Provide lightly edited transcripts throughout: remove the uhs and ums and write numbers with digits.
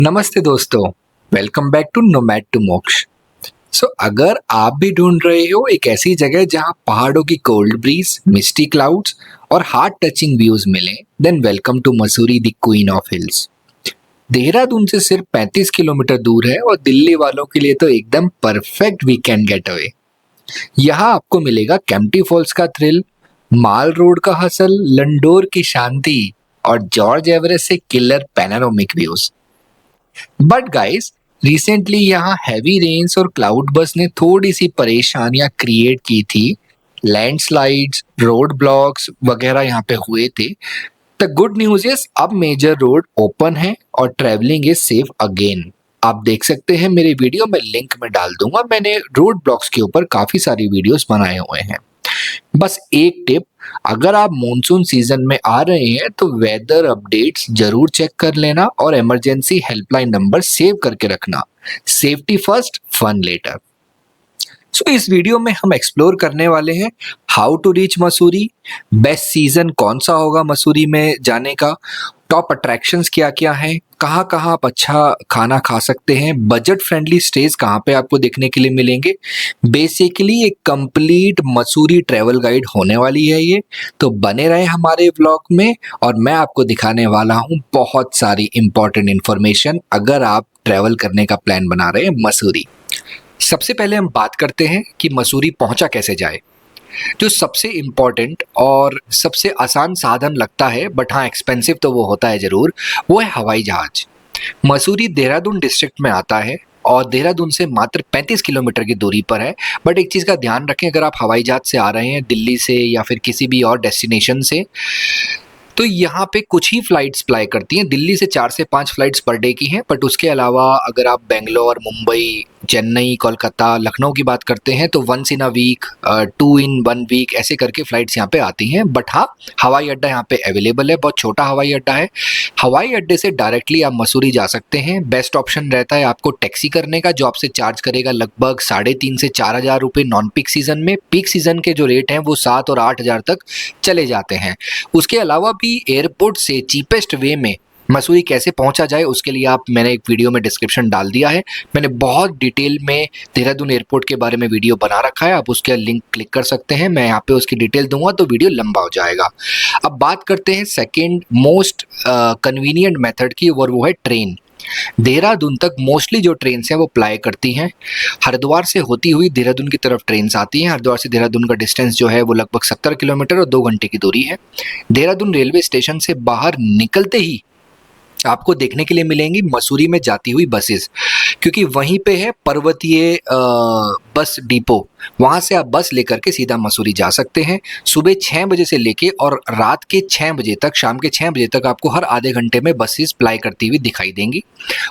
नमस्ते दोस्तों, welcome back to nomad to Moksh. अगर आप भी ढूंढ रहे हो एक ऐसी जगह जहां पहाड़ों की कोल्ड ब्रीज, मिस्टी क्लाउड्स और हार्ट टचिंग व्यूज मिले, then welcome to Mussoorie the queen of hills. Dehradun से सिर्फ 35 किलोमीटर दूर है और दिल्ली वालों के लिए तो एकदम परफेक्ट वीकेंड गेटअवे। यहाँ आपको मिलेगा केम्प्टी फॉल्स का थ्रिल, माल रोड का हसल, लंडोर की शांति और जॉर्ज एवरेस्ट से killer panoramic views. But guys, recently यहाँ हैवी रेन्स और क्लाउड बस ने थोड़ी सी परेशानियां क्रिएट की थी। लैंडस्लाइड्स, रोड ब्लॉक्स वगैरह यहाँ पे हुए थे। द गुड न्यूज इज अब मेजर रोड ओपन है और ट्रेवलिंग इज सेफ अगेन। आप देख सकते हैं मेरे वीडियो में लिंक में डाल दूंगा, मैंने रोड ब्लॉक्स के ऊपर काफी सारी वीडियोस बनाए हुए हैं। बस एक टिप, अगर आप मॉनसून सीजन में आ रहे हैं तो वेदर अपडेट्स जरूर चेक कर लेना और इमरजेंसी हेल्पलाइन नंबर सेव करके रखना। Safety first, fun later. इस वीडियो में हम एक्सप्लोर करने वाले हैं how to reach Mussoorie, best season कौन सा होगा मसूरी में जाने का, टॉप अट्रैक्शंस क्या क्या हैं, कहाँ कहाँ आप अच्छा खाना खा सकते हैं, बजट फ्रेंडली स्टेज कहाँ पे आपको देखने के लिए मिलेंगे। बेसिकली एक कंप्लीट मसूरी ट्रैवल गाइड होने वाली है ये। तो बने रहे हमारे व्लॉग में और मैं आपको दिखाने वाला हूँ बहुत सारी इंपॉर्टेंट इन्फॉर्मेशन अगर आप ट्रैवल करने का प्लान बना रहे हैं मसूरी। सबसे पहले हम बात करते हैं कि मसूरी पहुंचा कैसे जाए। जो सबसे इम्पॉर्टेंट और सबसे आसान साधन लगता है, बट हाँ एक्सपेंसिव तो वो होता है ज़रूर, वो है हवाई जहाज। मसूरी देहरादून डिस्ट्रिक्ट में आता है और देहरादून से मात्र 35 किलोमीटर की दूरी पर है। बट एक चीज़ का ध्यान रखें, अगर आप हवाई जहाज से आ रहे हैं दिल्ली से या फिर किसी भी और डेस्टिनेशन से, तो यहाँ पे कुछ ही फ्लाइट्स फ्लाई करती हैं। दिल्ली से 4 से 5 फ्लाइट्स पर डे की हैं, बट उसके अलावा अगर आप बेंगलोर, मुंबई, चेन्नई, कोलकाता, लखनऊ की बात करते हैं तो once in a week, 2 in 1 week ऐसे करके फ्लाइट्स यहाँ पे आती हैं। बट हाँ, हवाई अड्डा यहाँ पे अवेलेबल है, बहुत छोटा हवाई अड्डा है। हवाई अड्डे से डायरेक्टली आप मसूरी जा सकते हैं। बेस्ट ऑप्शन रहता है आपको टैक्सी करने का, जो आपसे चार्ज करेगा लगभग 3,500 से 4,000 रुपये नॉन पीक सीजन में। पीक सीजन के जो रेट हैं वो 7 और 8,000 तक चले जाते हैं। उसके अलावा भी एयरपोर्ट से चीपेस्ट वे में मसूरी कैसे पहुंचा जाए उसके लिए मैंने एक वीडियो में डिस्क्रिप्शन डाल दिया है। मैंने बहुत डिटेल में देहरादून एयरपोर्ट के बारे में वीडियो बना रखा है, आप उसके लिंक क्लिक कर सकते हैं। मैं यहाँ पे उसकी डिटेल दूंगा तो वीडियो लंबा हो जाएगा। अब बात करते हैं सेकेंड मोस्ट कन्वीनियंट मेथड की, और वो है ट्रेन। देहरादून तक मोस्टली जो ट्रेन हैं वो प्लाई करती हैं। हरिद्वार से होती हुई देहरादून की तरफ ट्रेन आती हैं। हरिद्वार से देहरादून का डिस्टेंस जो है वो लगभग 70 किलोमीटर और 2 घंटे की दूरी है। देहरादून रेलवे स्टेशन से बाहर निकलते ही आपको देखने के लिए मिलेंगी मसूरी में जाती हुई बसेस, क्योंकि वहीं पे है पर्वतीय बस डिपो। वहाँ से आप बस लेकर के सीधा मसूरी जा सकते हैं। सुबह 6 बजे से लेके और रात के 6 बजे तक, शाम के 6 बजे तक आपको हर आधे घंटे में बसेस प्लाई करती हुई दिखाई देंगी।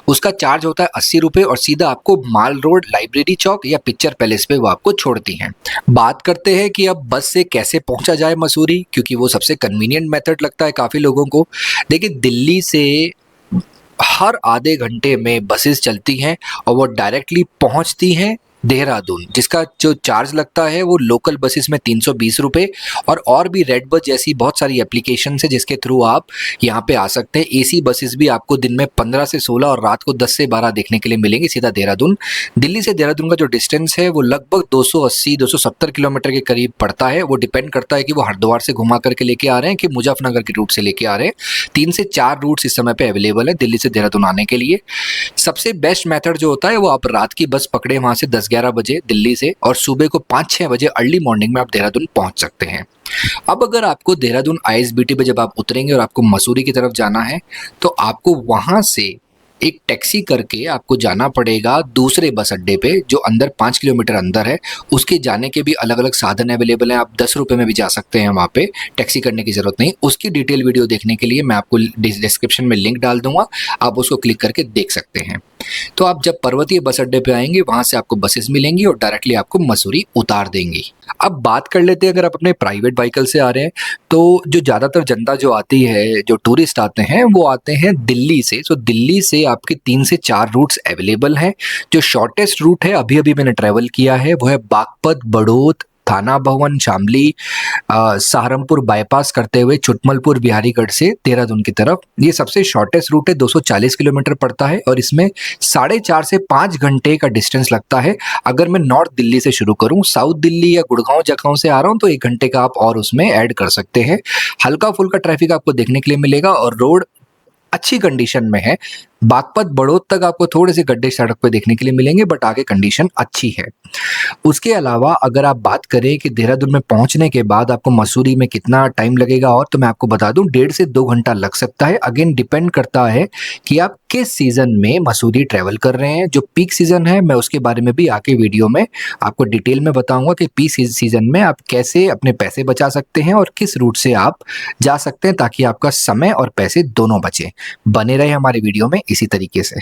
उसका चार्ज होता है 80 रुपये और सीधा आपको माल रोड, लाइब्रेरी चौक या पिक्चर पैलेस पे वो आपको छोड़ती हैं। बात करते हैं कि अब बस से कैसे पहुंचा जाए मसूरी, क्योंकि वो सबसे कन्वीनियंट मेथड लगता है काफ़ी लोगों को। देखिए, दिल्ली से हर आधे घंटे में बसेस चलती हैं और वो डायरेक्टली पहुंचती हैं देहरादून, जिसका जो चार्ज लगता है वो लोकल बसेस में 320 रुपये और भी रेड बस जैसी बहुत सारी एप्लीकेशन है जिसके थ्रू आप यहाँ पे आ सकते हैं। एसी बसेस भी आपको दिन में 15 से 16 और रात को 10 से 12 देखने के लिए मिलेंगी सीधा देहरादून। दिल्ली से देहरादून का जो डिस्टेंस है वो लगभग 280-270 किलोमीटर के करीब पड़ता है। वो डिपेंड करता है कि वो हरिद्वार से घुमा करके लेके आ रहे हैं कि मुजफ्फरनगर के रूट से लेके आ रहे हैं। 3 से 4 रूट्स इस समय पे अवेलेबल है दिल्ली से देहरादून आने के लिए। सबसे बेस्ट मेथड जो होता है वो आप रात की बस पकड़े वहाँ से 10-11 बजे दिल्ली से, और सुबह को 5-6 बजे अर्ली मॉर्निंग में आप देहरादून पहुंच सकते हैं। अब अगर आपको देहरादून आईएसबीटी पे जब आप उतरेंगे और आपको मसूरी की तरफ जाना है तो आपको वहां से एक टैक्सी करके आपको जाना पड़ेगा दूसरे बस अड्डे पे जो अंदर 5 किलोमीटर अंदर है। उसके जाने के भी अलग अलग साधन अवेलेबल हैं, आप 10 रुपये में भी जा सकते हैं वहाँ पे, टैक्सी करने की ज़रूरत नहीं। उसकी डिटेल वीडियो देखने के लिए मैं आपको डिस्क्रिप्शन में लिंक डाल दूंगा, आप उसको क्लिक करके देख सकते हैं। तो आप जब पर्वतीय बस अड्डे पे आएंगे वहाँ से आपको बसेस मिलेंगी और डायरेक्टली आपको मसूरी उतार देंगी। अब बात कर लेते हैं, अगर आप अपने प्राइवेट व्हीकल से आ रहे हैं तो जो ज़्यादातर जनता जो आती है, जो टूरिस्ट आते हैं वो आते हैं दिल्ली से। दिल्ली से आपके 3 से 4 रूट्स अवेलेबल हैं। जो शॉर्टेस्ट रूट है अभी अभी मैंने ट्रैवल किया है वो है बागपत, बड़ौत, थाना भवन, शामली, सहारनपुर बाईपास करते हुए छुटमलपुर, बिहारीगढ़ से देहरादून की तरफ। ये सबसे शॉर्टेस्ट रूट है, 240 किलोमीटर पड़ता है और इसमें 4.5 से 5 घंटे का डिस्टेंस लगता है। अगर मैं नॉर्थ दिल्ली से शुरू करूं, साउथ दिल्ली या गुड़गांव जगहों से आ रहा हूं तो 1 घंटे का आप और उसमें ऐड कर सकते हैं। हल्का फुल्का ट्रैफिक आपको देखने के लिए मिलेगा और रोड अच्छी कंडीशन में है। बागपत, बड़ौद तक आपको थोड़े से गड्ढे सड़क पे देखने के लिए मिलेंगे, बट आगे कंडीशन अच्छी है। उसके अलावा अगर आप बात करें कि देहरादून में पहुंचने के बाद आपको मसूरी में कितना टाइम लगेगा, और तो मैं आपको बता दूं 1.5 से 2 घंटा लग सकता है। अगेन डिपेंड करता है कि आप किस सीजन में मसूरी ट्रेवल कर रहे हैं। जो पीक सीजन है मैं उसके बारे में भी आके वीडियो में आपको डिटेल में बताऊंगा कि पीक सीजन में आप कैसे अपने पैसे बचा सकते हैं और किस रूट से आप जा सकते हैं ताकि आपका समय और पैसे दोनों बचे। बने रहे हमारी वीडियो में इसी तरीके से।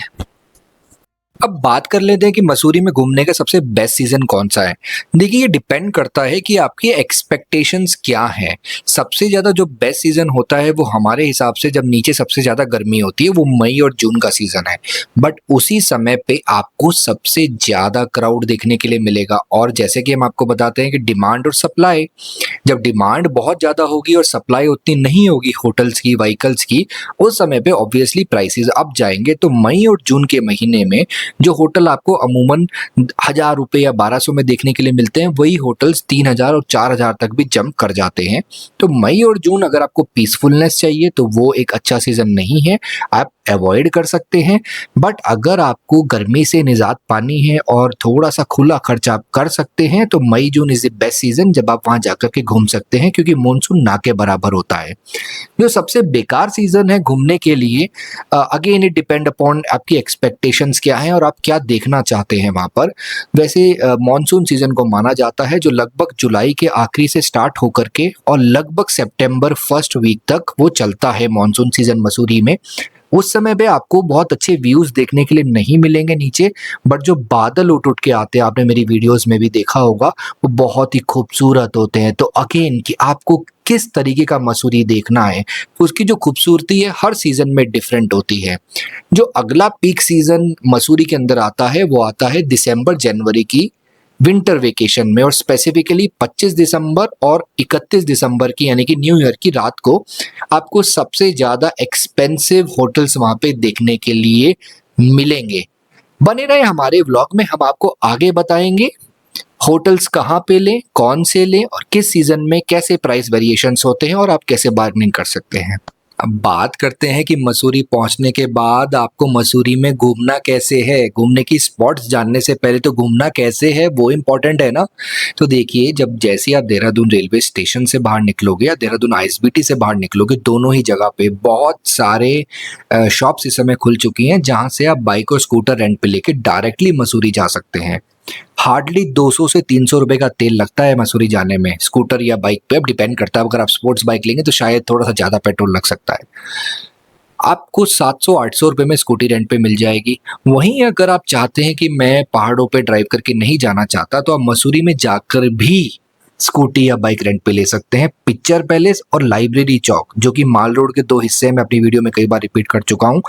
अब बात कर लेते हैं कि मसूरी में घूमने का सबसे बेस्ट सीजन कौन सा है। देखिए, ये डिपेंड करता है कि आपकी एक्सपेक्टेशंस क्या हैं। सबसे ज़्यादा जो बेस्ट सीजन होता है वो हमारे हिसाब से जब नीचे सबसे ज़्यादा गर्मी होती है वो मई और जून का सीजन है। बट उसी समय पे आपको सबसे ज़्यादा क्राउड देखने के लिए मिलेगा। और जैसे कि हम आपको बताते हैं कि डिमांड और सप्लाई, जब डिमांड बहुत ज़्यादा होगी और सप्लाई उतनी नहीं होगी होटल्स की, व्हीकल्स की, उस समय पे ऑब्वियसली प्राइसेस अप जाएंगे। तो मई और जून के महीने में जो होटल आपको अमूमन 1000 रुपये या 1200 में देखने के लिए मिलते हैं, वही होटल्स 3000 और 4000 तक भी जंप कर जाते हैं। तो मई और जून अगर आपको पीसफुलनेस चाहिए तो वो एक अच्छा सीजन नहीं है, आप अवॉइड कर सकते हैं। बट अगर आपको गर्मी से निजात पानी है और थोड़ा सा खुला खर्च आप कर सकते हैं तो मई जून इज द बेस्ट सीजन जब आप वहां जाकर के घूम सकते हैं, क्योंकि मानसून ना के बराबर होता है। जो सबसे बेकार सीजन है घूमने के लिए, अगेन इट डिपेंड अपॉन आपकी एक्सपेक्टेशंस क्या है और आप क्या देखना चाहते हैं वहां पर। वैसे मानसून सीजन को माना जाता है जो लगभग जुलाई के आखिरी से स्टार्ट होकर के और लगभग सितंबर फर्स्ट वीक तक वो चलता है मानसून सीजन मसूरी में। उस समय पे आपको बहुत अच्छे व्यूज देखने के लिए नहीं मिलेंगे नीचे, बट जो बादल उठ उठ के आते हैं, आपने मेरी वीडियोस में भी देखा होगा, वो बहुत ही खूबसूरत होते हैं। तो अगेन कि आपको किस तरीके का मसूरी देखना है, उसकी जो खूबसूरती है हर सीजन में डिफरेंट होती है। जो अगला पीक सीजन मसूरी के अंदर आता है वो आता है दिसंबर जनवरी की विंटर वेकेशन में, और स्पेसिफिकली 25 दिसंबर और 31 दिसंबर की यानी कि न्यू ईयर की रात को आपको सबसे ज़्यादा एक्सपेंसिव होटल्स वहाँ पे देखने के लिए मिलेंगे। बने रहे हमारे व्लॉग में, हम आपको आगे बताएंगे होटल्स कहाँ पे लें, कौन से लें और किस सीजन में कैसे प्राइस वेरिएशंस होते हैं और आप कैसे बार्गेनिंग कर सकते हैं। अब बात करते हैं कि मसूरी पहुंचने के बाद आपको मसूरी में घूमना कैसे है। घूमने की स्पॉट्स जानने से पहले तो घूमना कैसे है वो इम्पोर्टेंट है ना। तो देखिए, जब जैसे आप देहरादून रेलवे स्टेशन से बाहर निकलोगे या देहरादून आईएसबीटी से बाहर निकलोगे, दोनों ही जगह पे बहुत सारे शॉप्स इस समय खुल चुकी हैं जहां से आप बाइक और स्कूटर रेंट पे लेके डायरेक्टली मसूरी जा सकते हैं। हार्डली 200 से 300 रुपए का तेल लगता है मसूरी जाने में, स्कूटर या बाइक पे, अब डिपेंड करता है। अगर आप स्पोर्ट्स बाइक लेंगे तो शायद थोड़ा सा ज़्यादा पेट्रोल लग सकता है। आपको 700-800 रुपए में स्कूटी रेंट पे मिल जाएगी। वहीं अगर आप चाहते हैं कि मैं पहाड़ों पे ड्राइव करके नहीं जाना चाहता, तो आप मसूरी में जाकर भी स्कूटी या बाइक रेंट पे ले सकते हैं। पिक्चर पैलेस और लाइब्रेरी चौक, जो कि माल रोड के 2 हिस्से में अपनी वीडियो में कई बार रिपीट कर चुका हूँ,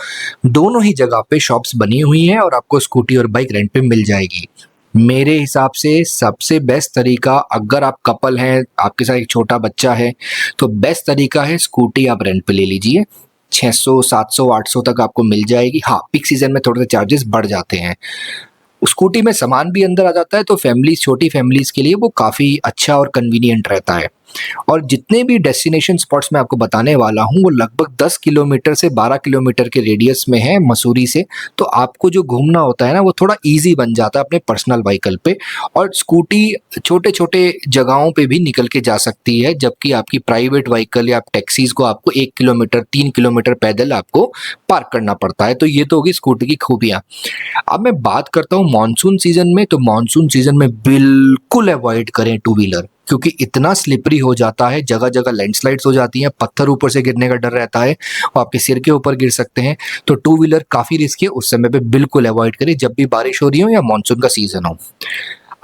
दोनों ही जगह पे शॉप्स बनी हुई हैं और आपको स्कूटी और बाइक रेंट पे मिल जाएगी। मेरे हिसाब से सबसे बेस्ट तरीका, अगर आप कपल हैं, आपके साथ एक छोटा बच्चा है, तो बेस्ट तरीका है स्कूटी आप रेंट पे ले लीजिए। 600, 700, 800 तक आपको मिल जाएगी। हाँ, पीक सीजन में थोड़े से चार्जेस बढ़ जाते हैं। स्कूटी में सामान भी अंदर आ जाता है, तो फैमिलीज, छोटी फैमिलीज के लिए वो काफ़ी अच्छा और कन्वीनियंट रहता है। और जितने भी डेस्टिनेशन स्पॉट्स मैं आपको बताने वाला हूँ वो लगभग 10 किलोमीटर से 12 किलोमीटर के रेडियस में है मसूरी से। तो आपको जो घूमना होता है ना वो थोड़ा इजी बन जाता है अपने पर्सनल व्हीकल पे, और स्कूटी छोटे छोटे जगहों पे भी निकल के जा सकती है, जबकि आपकी प्राइवेट व्हीकल या टैक्सीज को आपको 1 किलोमीटर 3 किलोमीटर पैदल आपको पार्क करना पड़ता है। तो ये तो होगी स्कूटी की खूबियाँ। अब मैं बात करता हूँ मानसून सीजन में, तो मानसून सीजन में बिल्कुल अवॉइड करें टू व्हीलर, क्योंकि इतना स्लिपरी हो जाता है, जगह जगह लैंडस्लाइड्स हो जाती हैं, पत्थर ऊपर से गिरने का डर रहता है और आपके सिर के ऊपर गिर सकते हैं। तो टू व्हीलर काफ़ी रिस्की है, उस समय पे बिल्कुल अवॉइड करें जब भी बारिश हो रही हो या मानसून का सीजन हो।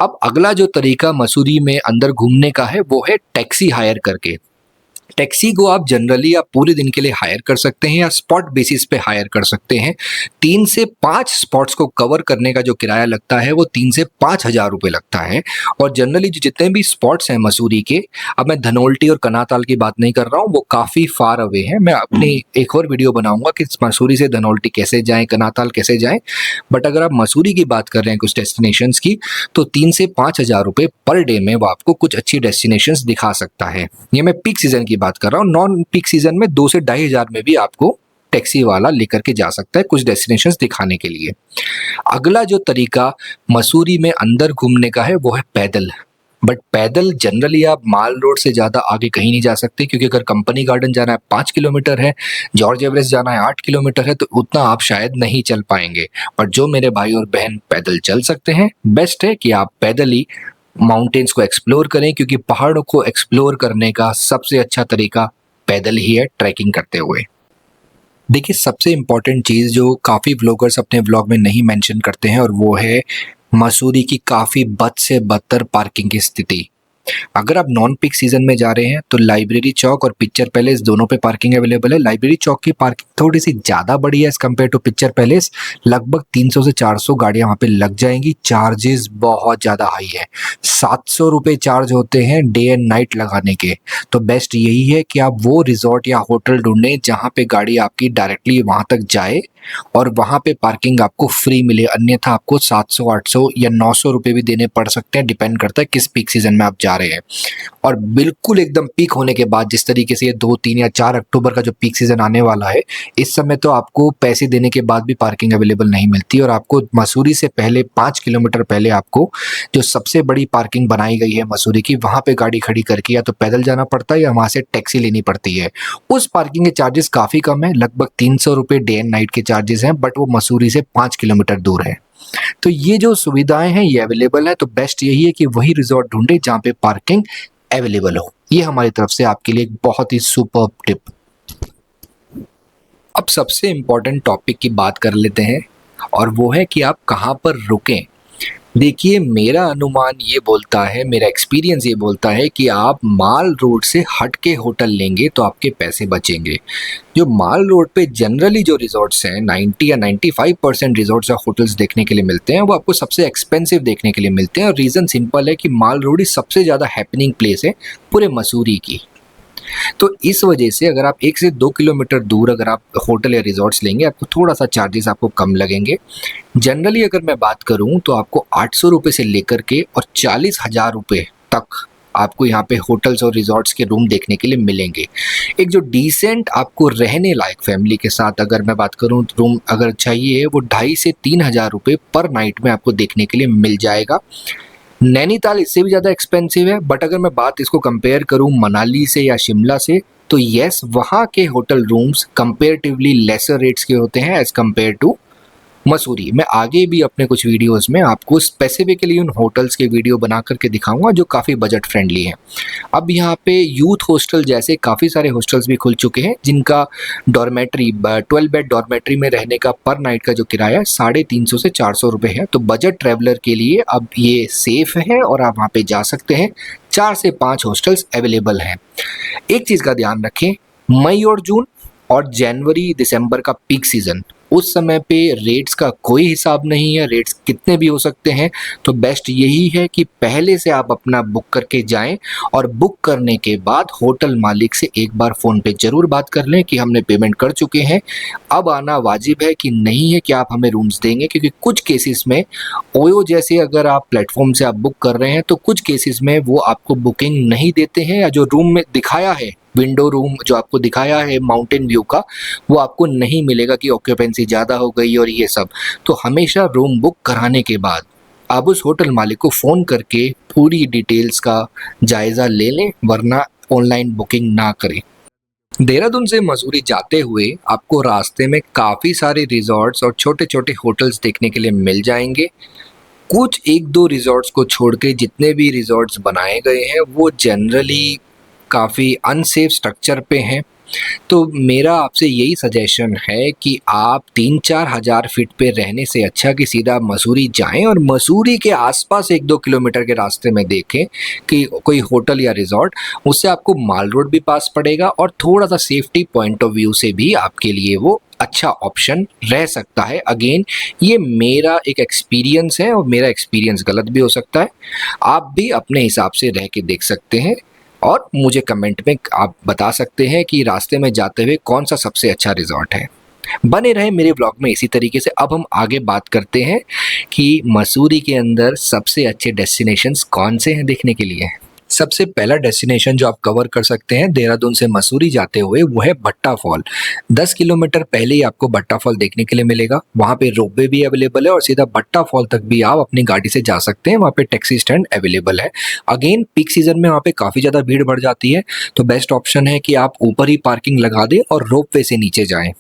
अब अगला जो तरीका मसूरी में अंदर घूमने का है वो है टैक्सी हायर करके। टैक्सी को आप जनरली आप पूरे दिन के लिए हायर कर सकते हैं या स्पॉट बेसिस पे हायर कर सकते हैं। 3 से 5 स्पॉट्स को कवर करने का जो किराया लगता है वो 3 से 5,000 रुपए लगता है। और जनरली जो जितने भी स्पॉट्स हैं मसूरी के, अब मैं धनोल्टी और कनाताल की बात नहीं कर रहा हूँ, वो काफ़ी फार अवे हैं। मैं अपनी एक और वीडियो बनाऊंगा कि मसूरी से धनोल्टी कैसे जाएँ, कनाताल कैसे जाएँ। बट अगर आप मसूरी की बात कर रहे हैं कुछ डेस्टिनेशंस की, तो 3 से 5,000 रुपए पर डे में वो आपको कुछ अच्छी डेस्टिनेशंस दिखा सकता है। ये मैं पीक सीजन की बात कर रहा हूँ। नॉन पीक सीजन में 2 से 2,500 में भी आपको टैक्सी वाला लेकर के जा सकता है कुछ डेस्टिनेशंस दिखाने के लिए। अगला जो तरीका मसूरी में अंदर घूमने का है वो है पैदल। बट पैदल जनरली आप माल रोड से ज़्यादा आगे कहीं नहीं जा सकते, क्योंकि अगर कंपनी गार्डन जाना है 5 किलोमीटर है, जॉर्ज एवरेस्ट जाना है 8 किलोमीटर है, तो उतना आप शायद नहीं चल पाएंगे। बट जो मेरे भाई और बहन पैदल चल सकते हैं, बेस्ट है कि आप पैदल ही माउंटेन्स को एक्सप्लोर करें, क्योंकि पहाड़ों को एक्सप्लोर करने का सबसे अच्छा तरीका पैदल ही है, ट्रैकिंग करते हुए। देखिए, सबसे इम्पोर्टेंट चीज़ जो काफ़ी व्लॉगर्स अपने व्लॉग में नहीं मेंशन करते हैं, और वो है मसूरी की काफ़ी बद से बदतर पार्किंग की स्थिति। अगर आप नॉन पीक सीजन में जा रहे हैं तो लाइब्रेरी चौक और पिक्चर पैलेस दोनों पे पार्किंग अवेलेबल है। लाइब्रेरी चौक की पार्किंग थोड़ी सी ज़्यादा बड़ी है as compare to picture palace. लगभग 300 से 400 गाड़ियाँ वहाँ पे लग जाएंगी। चार्जेस बहुत ज़्यादा हाई है, 700 रुपये चार्ज होते हैं डे एंड नाइट लगाने के। तो बेस्ट यही है कि आप वो रिजॉर्ट या होटल ढूंढें जहाँ पे गाड़ी आपकी डायरेक्टली वहाँ तक जाए और वहाँ पे पार्किंग आपको फ्री मिले। अन्यथा आपको 700, 800 या 900 रुपये भी देने पड़ सकते हैं, डिपेंड करता है किस पीक सीजन में आप जा रहे हैं। और बिल्कुल एकदम पीक होने के बाद, जिस तरीके से ये 2, 3 या 4 अक्टूबर का जो पीक सीजन आने वाला है, इस समय तो आपको पैसे देने के बाद भी पार्किंग अवेलेबल नहीं मिलती। और आपको मसूरी से पहले 5 किलोमीटर पहले आपको जो सबसे बड़ी पार्किंग बनाई गई है मसूरी की, वहाँ पे गाड़ी खड़ी करके या तो पैदल जाना पड़ता है या वहाँ से टैक्सी लेनी पड़ती है। उस पार्किंग के चार्जेस काफ़ी कम है, लगभग 300 रुपये डे एंड नाइट के चार्जेस हैं, बट वो मसूरी से 5 किलोमीटर दूर है। तो ये जो सुविधाएं हैं ये अवेलेबल है, तो बेस्ट यही है कि वही रिजॉर्ट ढूंढे जहाँ पे पार्किंग अवेलेबल हो। ये हमारी तरफ से आपके लिए एक बहुत ही सुपर्ब टिप। अब सबसे इम्पोर्टेंट टॉपिक की बात कर लेते हैं, और वो है कि आप कहाँ पर रुकें। देखिए, मेरा अनुमान ये बोलता है, मेरा एक्सपीरियंस ये बोलता है कि आप माल रोड से हट के होटल लेंगे तो आपके पैसे बचेंगे। जो माल रोड पे जनरली जो रिजॉर्ट्स हैं, 90 या 95% रिजॉर्ट्स या होटल्स देखने के लिए मिलते हैं, वो आपको सबसे एक्सपेंसिव देखने के लिए मिलते हैं। और रीज़न सिंपल है कि माल रोड ही सबसे ज़्यादा हैपनिंग प्लेस है पूरे मसूरी की। तो इस वजह से अगर आप 1 से 2 किलोमीटर दूर अगर आप होटल या रिजॉर्ट्स लेंगे, आपको थोड़ा सा चार्जेस आपको कम लगेंगे। जनरली अगर मैं बात करूं तो आपको 800 रुपये से लेकर के और 40,000 रुपये तक आपको यहाँ पे होटल्स और रिजॉर्ट्स के रूम देखने के लिए मिलेंगे। एक जो डिसेंट आपको रहने लायक फैमिली के साथ अगर मैं बात करूँ, रूम अगर चाहिए, वो 2,500 से 3,000 रुपये पर नाइट में आपको देखने के लिए मिल जाएगा। नैनीताल इससे भी ज़्यादा एक्सपेंसिव है, बट अगर मैं बात इसको कंपेयर करूं मनाली से या शिमला से, तो येस, वहाँ के hotel rooms comparatively lesser rates के होते हैं एज़ कंपेयर टू मसूरी। मैं आगे भी अपने कुछ वीडियोस में आपको स्पेसिफिकली उन होटल्स के वीडियो बना करके दिखाऊंगा जो काफ़ी बजट फ्रेंडली हैं। अब यहाँ पे यूथ हॉस्टल जैसे काफ़ी सारे हॉस्टल्स भी खुल चुके हैं, जिनका डॉर्मेट्री 12 बेड डॉर्मेट्री में रहने का पर नाइट का जो किराया 350 से 400 रुपये है। तो बजट ट्रैवलर के लिए अब ये सेफ़ है और आप वहाँ पे जा सकते हैं। 4 से 5 हॉस्टल्स अवेलेबल हैं। एक चीज़ का ध्यान रखें, मई और जून और जनवरी दिसंबर का पीक सीज़न, उस समय पे रेट्स का कोई हिसाब नहीं है, रेट्स कितने भी हो सकते हैं। तो बेस्ट यही है कि पहले से आप अपना बुक करके जाएं, और बुक करने के बाद होटल मालिक से एक बार फ़ोन पे ज़रूर बात कर लें कि हमने पेमेंट कर चुके हैं, अब आना वाजिब है कि नहीं है कि आप हमें रूम्स देंगे। क्योंकि कुछ केसेस में ओयो जैसे अगर आप प्लेटफॉर्म से आप बुक कर रहे हैं, तो कुछ केसेस में वो आपको बुकिंग नहीं देते हैं, या जो रूम में दिखाया है, विंडो रूम जो आपको दिखाया है माउंटेन व्यू का, वो आपको नहीं मिलेगा कि ऑक्यूपेंसी ज़्यादा हो गई और ये सब। तो हमेशा रूम बुक कराने के बाद आप उस होटल मालिक को फ़ोन करके पूरी डिटेल्स का जायज़ा ले लें, वरना ऑनलाइन बुकिंग ना करें। देहरादून से मसूरी जाते हुए आपको रास्ते में काफ़ी सारे रिजॉर्ट्स और छोटे छोटे होटल्स देखने के लिए मिल जाएंगे। कुछ 1-2 रिजॉर्ट्स को छोड़ के जितने भी रिजॉर्ट्स बनाए गए हैं वो जनरली काफ़ी अनसेफ स्ट्रक्चर पे हैं। तो मेरा आपसे यही सजेशन है कि आप 3-4 हज़ार फीट पे रहने से अच्छा कि सीधा मसूरी जाएँ और मसूरी के आसपास 1-2 किलोमीटर के रास्ते में देखें कि कोई होटल या रिज़ॉर्ट, उससे आपको माल रोड भी पास पड़ेगा और थोड़ा-सा सेफ्टी पॉइंट ऑफ व्यू से भी आपके लिए वो अच्छा ऑप्शन रह सकता है। अगेन ये मेरा एक एक्सपीरियंस है और मेरा एक्सपीरियंस गलत भी हो सकता है। आप भी अपने हिसाब से रह के देख सकते हैं और मुझे कमेंट में आप बता सकते हैं कि रास्ते में जाते हुए कौन सा सबसे अच्छा रिज़ॉर्ट है। बने रहें मेरे ब्लॉग में इसी तरीके से। अब हम आगे बात करते हैं कि मसूरी के अंदर सबसे अच्छे डेस्टिनेशंस कौन से हैं देखने के लिए। सबसे पहला डेस्टिनेशन जो आप कवर कर सकते हैं देहरादून से मसूरी जाते हुए वो है भट्टा फॉल। 10 किलोमीटर पहले ही आपको भट्टा फॉल देखने के लिए मिलेगा। वहाँ पे रोपवे भी अवेलेबल है और सीधा भट्टा फॉल तक भी आप अपनी गाड़ी से जा सकते हैं। वहाँ पे टैक्सी स्टैंड अवेलेबल है। अगेन पीक सीजन में वहाँ पे काफ़ी ज़्यादा भीड़ बढ़ जाती है, तो बेस्ट ऑप्शन है कि आप ऊपर ही पार्किंग लगा दें और रोपवे से नीचे जाएं।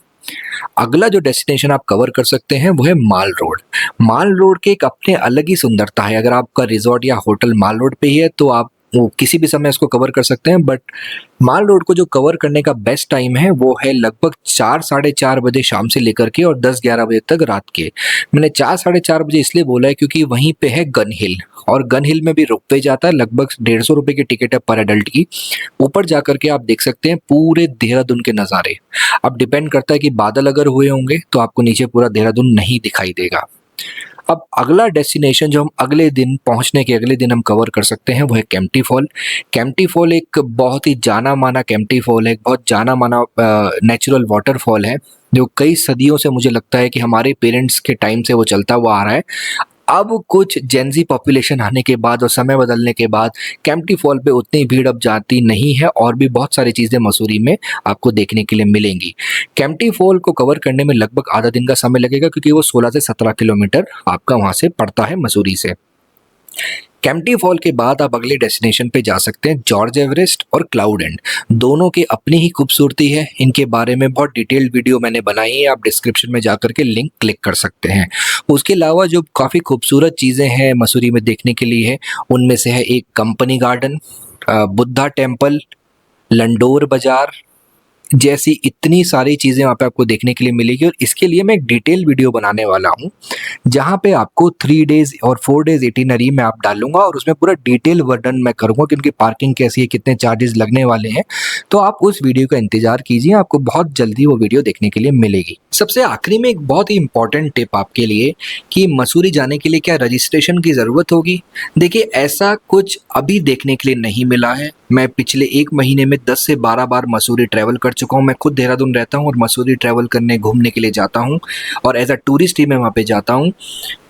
अगला जो डेस्टिनेशन आप कवर कर सकते हैं वो है माल रोड। माल रोड के एक अपने अलग ही सुंदरता है। अगर आपका रिजॉर्ट या होटल माल रोड पे ही है तो आप वो किसी भी समय इसको कवर कर सकते हैं, बट माल रोड को जो कवर करने का बेस्ट टाइम है वो है लगभग 4 साढ़े 4 बजे शाम से लेकर के और 10-11 बजे तक रात के। मैंने 4 साढ़े 4 बजे इसलिए बोला है क्योंकि वहीं पे है गन हिल और गन हिल में भी रोपवे जाता है। लगभग 150 रुपए की टिकट है पर एडल्ट की। ऊपर जा करके आप देख सकते हैं पूरे देहरादून के नज़ारे। अब डिपेंड करता है कि बादल अगर हुए होंगे तो आपको नीचे पूरा देहरादून नहीं दिखाई देगा। अब अगला डेस्टिनेशन जो हम अगले दिन पहुंचने के अगले दिन हम कवर कर सकते हैं वो है केम्प्टी फॉल। केम्प्टी फॉल एक बहुत ही जाना माना केम्प्टी फॉल है, एक बहुत जाना माना नेचुरल वाटरफॉल है जो कई सदियों से मुझे लगता है कि हमारे पेरेंट्स के टाइम से वो चलता हुआ आ रहा है। अब कुछ जेनजी पॉपुलेशन आने के बाद और समय बदलने के बाद केम्प्टी फॉल पे उतनी भीड़ अब जाती नहीं है और भी बहुत सारी चीज़ें मसूरी में आपको देखने के लिए मिलेंगी। केम्प्टी फॉल को कवर करने में लगभग आधा दिन का समय लगेगा क्योंकि वो 16 से 17 किलोमीटर आपका वहाँ से पड़ता है मसूरी से। केम्प्टी फॉल के बाद आप अगले डेस्टिनेशन पे जा सकते हैं जॉर्ज एवरेस्ट और क्लाउड एंड। दोनों की अपनी ही खूबसूरती है। इनके बारे में बहुत डिटेल्ड वीडियो मैंने बनाई है, आप डिस्क्रिप्शन में जाकर के लिंक क्लिक कर सकते हैं। उसके अलावा जो काफ़ी खूबसूरत चीज़ें हैं मसूरी में देखने के लिए है, उनमें से है एक company garden, Buddha temple, Landour बाज़ार जैसी इतनी सारी चीज़ें वहाँ पे आपको देखने के लिए मिलेगी और इसके लिए मैं एक डिटेल वीडियो बनाने वाला हूँ जहाँ पे आपको 3 डेज़ और 4 डेज़ इटिनरी में आप डालूंगा और उसमें पूरा डिटेल वर्णन मैं करूँगा कि उनकी पार्किंग कैसी है, कितने चार्जेस लगने वाले हैं। तो आप उस वीडियो का इंतज़ार कीजिए, आपको बहुत जल्दी वो वीडियो देखने के लिए मिलेगी। सबसे आखिरी में एक बहुत ही इंपॉर्टेंट टिप आपके लिए कि मसूरी जाने के लिए क्या रजिस्ट्रेशन की ज़रूरत होगी? देखिए ऐसा कुछ अभी देखने के लिए नहीं मिला है। मैं पिछले 1 महीने में 10 से 12 बार मसूरी ट्रैवल कर चुका हूँ। मैं खुद देहरादून रहता हूँ और मसूरी ट्रैवल करने घूमने के लिए जाता हूँ और एज अ टूरिस्ट ही मैं वहाँ पे जाता हूँ।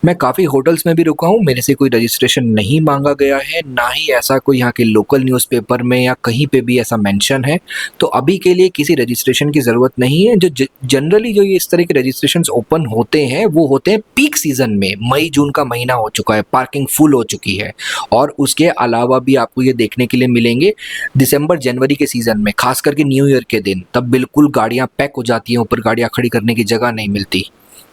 मैं काफ़ी होटल्स में भी रुका हूँ, मेरे से कोई रजिस्ट्रेशन नहीं मांगा गया है, ना ही ऐसा कोई यहाँ के लोकल न्यूज़पेपर में या कहीं पे भी ऐसा मेंशन है। तो अभी के लिए किसी रजिस्ट्रेशन की ज़रूरत नहीं है। जो जनरली जो ये इस तरह के रजिस्ट्रेशंस ओपन होते हैं वो होते हैं पीक सीज़न में। मई जून का महीना हो चुका है, पार्किंग फुल हो चुकी है और उसके अलावा भी आपको ये देखने के लिए मिलेंगे दिसंबर जनवरी के सीज़न में, खास करके न्यू ईयर के दिन। तब बिल्कुल गाड़ियाँ पैक हो जाती हैं, ऊपर गाड़ियाँ खड़ी करने की जगह नहीं मिलती।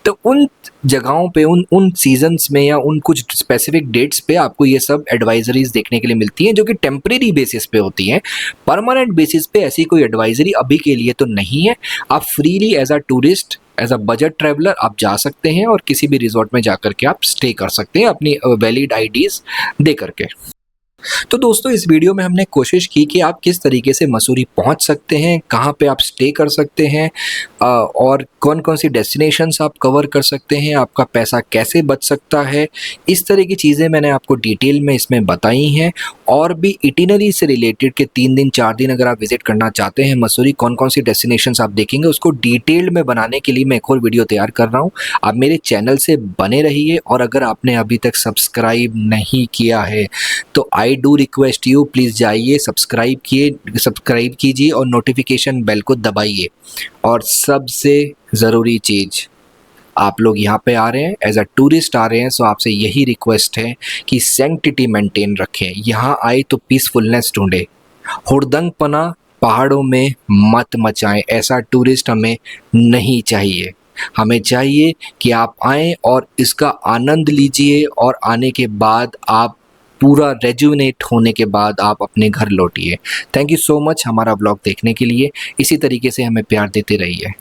तो उन जगहों पे उन सीजन्स में या उन कुछ स्पेसिफिक डेट्स पे आपको ये सब एडवाइजरीज देखने के लिए मिलती हैं जो कि टेम्परेरी बेसिस पे होती हैं। परमानेंट बेसिस पे ऐसी कोई एडवाइजरी अभी के लिए तो नहीं है। आप freely as a tourist, as a budget traveller आप जा सकते हैं और किसी भी रिजॉर्ट में जा करके आप स्टे कर सकते हैं अपनी वैलिड आईडीज दे करके। तो दोस्तों इस वीडियो में हमने कोशिश की कि आप किस तरीके से मसूरी पहुंच सकते हैं, कहां पे आप स्टे कर सकते हैं और कौन कौन सी डेस्टिनेशंस आप कवर कर सकते हैं, आपका पैसा कैसे बच सकता है। इस तरह की चीज़ें मैंने आपको डिटेल में इसमें बताई हैं और भी इटिनरी से रिलेटेड के 3 दिन 4 दिन अगर आप विजिट करना चाहते हैं मसूरी, कौन कौन सी डेस्टिनेशंस आप देखेंगे उसको डिटेल्ड में बनाने के लिए मैं एक और वीडियो तैयार कर रहा हूँ। आप मेरे चैनल से बने रहिए और अगर आपने अभी तक सब्सक्राइब नहीं किया है तो I do request you please जाइए सब्सक्राइब कीजिए और नोटिफिकेशन बेल को दबाइए। और सबसे ज़रूरी चीज़, आप लोग यहाँ पे आ रहे हैं एज अ टूरिस्ट आ रहे हैं, सो आपसे यही रिक्वेस्ट है कि सैंक्टिटी मेंटेन रखें। यहाँ आए तो पीसफुलनेस ढूंढे, हुड़दंगपना पहाड़ों में मत मचाएं। ऐसा टूरिस्ट हमें नहीं चाहिए। हमें चाहिए कि आप आएँ और इसका आनंद लीजिए और आने के बाद आप पूरा रेजुविनेट होने के बाद आप अपने घर लौटिए। थैंक यू सो मच हमारा व्लॉग देखने के लिए। इसी तरीके से हमें प्यार देते रहिए।